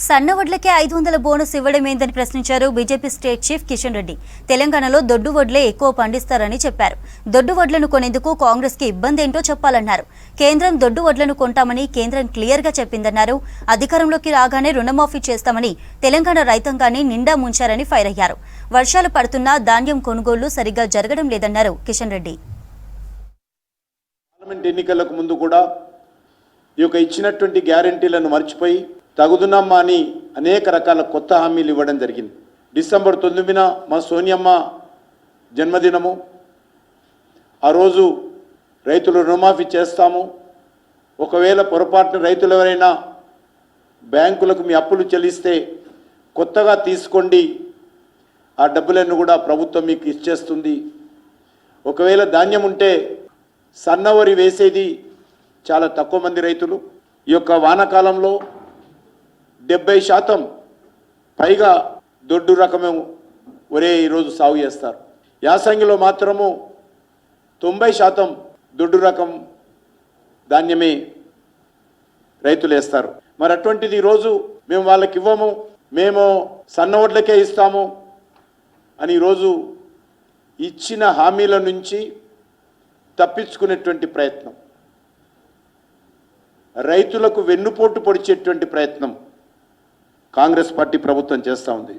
సన్నవడ్లకే 500 bonus ఇవ్వడమేందని ప్రశ్నించారు BJP state chief Kishan Reddy. తెలంగాణలో దొడ్డు వడ్లే ఎక్కువ పండిస్తారని చెప్పారు. దొడ్డు వడ్లను కొనేందుకు కాంగ్రెస్ కి ఇబ్బంది ఏంటో చెప్పాలన్నారు. కేంద్రం దొడ్డు వడ్లను కొంటామని కేంద్రం క్లియర్ గా చెప్పిందన్నారు. అధికారంలోకి రాగానే రుణమాఫీ చేస్తామని తెలంగాణ రైతాంగాన్ని నిండా ముంచారని ఫైర్ అయ్యారు. వర్షాలు పడుతున్నా ధాన్యం కొనుగోళ్లు సరిగ్గా జరగడం లేదన్నారు కిషన్ రెడ్డి. పార్లమెంట్ ఎన్నికలకు ముందు కూడా ఈ యొక్క ఇచ్చినటువంటి గ్యారెంటీలను మర్చిపోయి తగుదునమ్మా అని అనేక రకాల కొత్త హామీలు ఇవ్వడం జరిగింది. డిసెంబర్ 9న మా సోనియమ్మ జన్మదినము. ఆ రోజు రైతులు రుణమాఫీ చేస్తాము, ఒకవేళ పొరపాటున రైతులు ఎవరైనా బ్యాంకులకు మీ అప్పులు చెల్లిస్తే కొత్తగా తీసుకోండి, ఆ డబ్బులను కూడా ప్రభుత్వం మీకు ఇచ్చేస్తుంది. ఒకవేళ ధాన్యం ఉంటే సన్నవరి వేసేది చాలా తక్కువ మంది రైతులు. ఈ యొక్క వానాకాలంలో 70% పైగా దొడ్డు రకమే ఒరే ఈరోజు సాగు చేస్తారు. యాసంగిలో మాత్రము 90% దొడ్డు రకం ధాన్యమే రైతులు వేస్తారు. మరి అటువంటిది ఈరోజు మేము వాళ్ళకి ఇవ్వము, మేము సన్నవడ్లకే ఇస్తాము అని ఈరోజు ఇచ్చిన హామీల నుంచి తప్పించుకునేటువంటి ప్రయత్నం, రైతులకు వెన్నుపోటు పొడిచేటువంటి ప్రయత్నం కాంగ్రెస్ పార్టీ ప్రభుత్వం చేస్తూ ఉంది.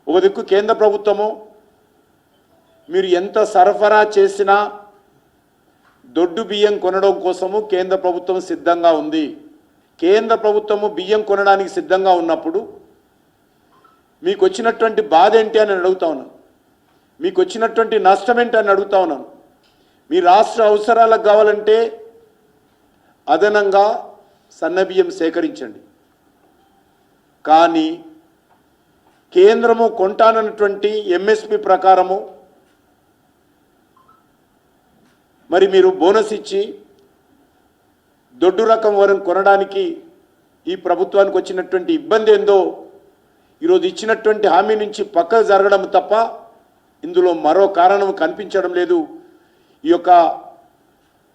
ఒక దిక్కు కేంద్ర ప్రభుత్వము మీరు ఎంత సరఫరా చేసినా దొడ్డు బియ్యం కొనడం కోసము కేంద్ర ప్రభుత్వం సిద్ధంగా ఉంది. కేంద్ర ప్రభుత్వము బియ్యం కొనడానికి సిద్ధంగా ఉన్నప్పుడు మీకు వచ్చినటువంటి బాధ ఏంటి అని అడుగుతా ఉన్నాను, మీకు వచ్చినటువంటి నష్టం ఏంటి అని అడుగుతా ఉన్నాను. మీ రాష్ట్ర అవసరాలకు కావాలంటే అదనంగా సన్నబియ్యం సేకరించండి, కానీ కేంద్రము కొంటానన్నటువంటి ఎంఎస్పి ప్రకారము మరి మీరు బోనస్ ఇచ్చి దొడ్డు రకం వరం కొనడానికి ఈ ప్రభుత్వానికి వచ్చినటువంటి ఇబ్బంది ఏందో ఈరోజు ఇచ్చినటువంటి హామీ నుంచి పక్కకు జరగడం తప్ప ఇందులో మరో కారణం కనిపించడం లేదు. ఈ యొక్క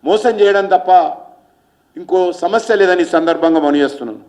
మోసం చేయడం తప్ప ఇంకో సమస్య లేదని సందర్భంగా మనవి చేస్తున్నాను.